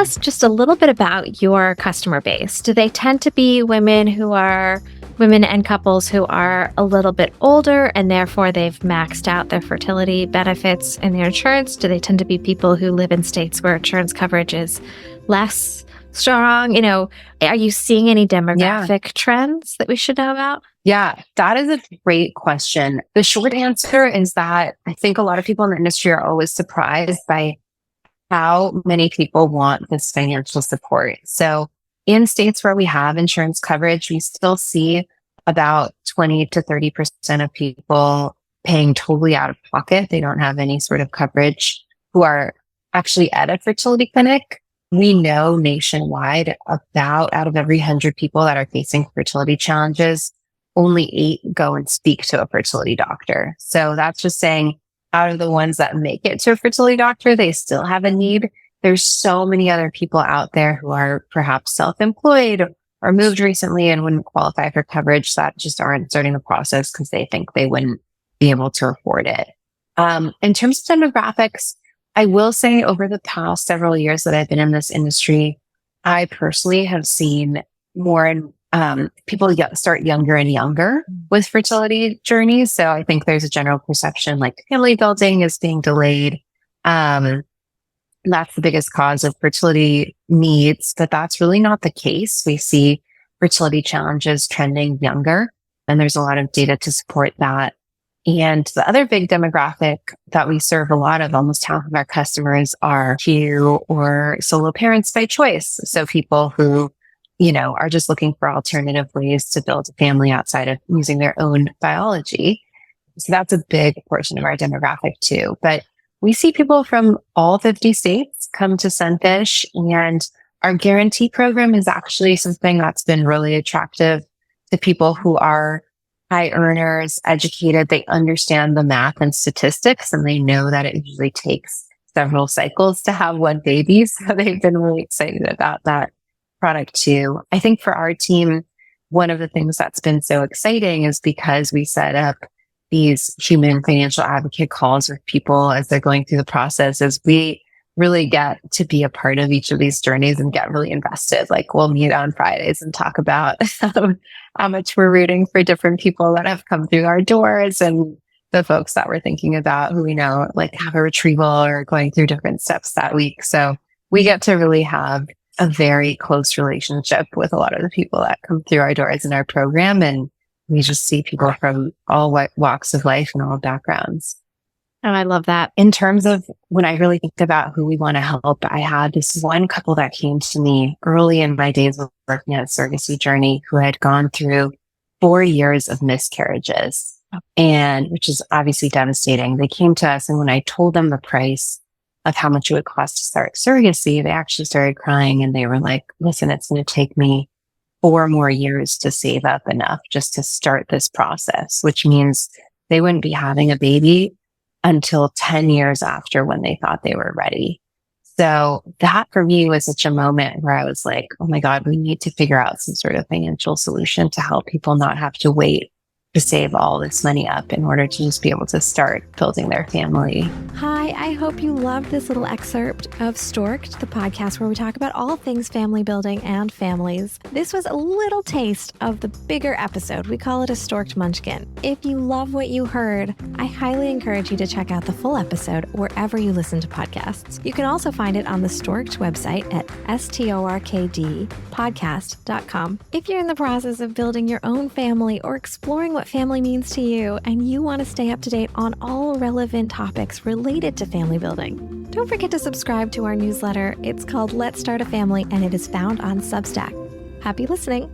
us just a little bit about your customer base. Do they tend to be women and couples who are a little bit older and therefore they've maxed out their fertility benefits in their insurance? Do they tend to be people who live in states where insurance coverage is less strong? Are you seeing any demographic trends that we should know about? Yeah, that is a great question. The short answer is that I think a lot of people in the industry are always surprised by how many people want this financial support. So in states where we have insurance coverage, we still see about 20 to 30% of people paying totally out of pocket. They don't have any sort of coverage who are actually at a fertility clinic. We know nationwide about out of every 100 people that are facing fertility challenges, only 8 go and speak to a fertility doctor. So that's just saying out of the ones that make it to a fertility doctor, they still have a need. There's so many other people out there who are perhaps self-employed or moved recently and wouldn't qualify for coverage that just aren't starting the process because they think they wouldn't be able to afford it. In terms of demographics, I will say over the past several years that I've been in this industry, I personally have seen more and people start younger and younger with fertility journeys. So I think there's a general perception like family building is being delayed. That's the biggest cause of fertility needs, but that's really not the case. We see fertility challenges trending younger, and there's a lot of data to support that. And the other big demographic that we serve a lot of, almost half of our customers are Q or solo parents by choice. So people who are just looking for alternative ways to build a family outside of using their own biology. So that's a big portion of our demographic too. But we see people from all 50 states come to Sunfish, and our guarantee program is actually something that's been really attractive to people who are high earners, educated. They understand the math and statistics, and they know that it usually takes several cycles to have one baby. So they've been really excited about that product too. I think for our team, one of the things that's been so exciting is because we set up these human financial advocate calls with people as they're going through the process, as we really get to be a part of each of these journeys and get really invested. Like we'll meet on Fridays and talk about how much we're rooting for different people that have come through our doors and the folks that we're thinking about who we know like have a retrieval or going through different steps that week. So we get to really have a very close relationship with a lot of the people that come through our doors in our program. And we just see people from all walks of life and all backgrounds. Oh, I love that. In terms of when I really think about who we want to help, I had this one couple that came to me early in my days of working at a surrogacy journey who had gone through 4 years of miscarriages, and which is obviously devastating. They came to us, and when I told them the price of how much it would cost to start surrogacy, they actually started crying, and they were like, listen, it's going to take me 4 more years to save up enough just to start this process, which means they wouldn't be having a baby until 10 years after when they thought they were ready. So that for me was such a moment where I was like, oh my God, we need to figure out some sort of financial solution to help people not have to wait to save all this money up in order to just be able to start building their family. Hi, I hope you loved this little excerpt of Stork'd, the podcast where we talk about all things family building and families. This was a little taste of the bigger episode. We call it a Stork'd Munchkin. If you love what you heard, I highly encourage you to check out the full episode wherever you listen to podcasts. You can also find it on the Stork'd website at storkdpodcast.com. If you're in the process of building your own family or exploring what family means to you, and you want to stay up to date on all relevant topics related to family building, don't forget to subscribe to our newsletter. It's called Let's Start a Family, and it is found on Substack. Happy listening.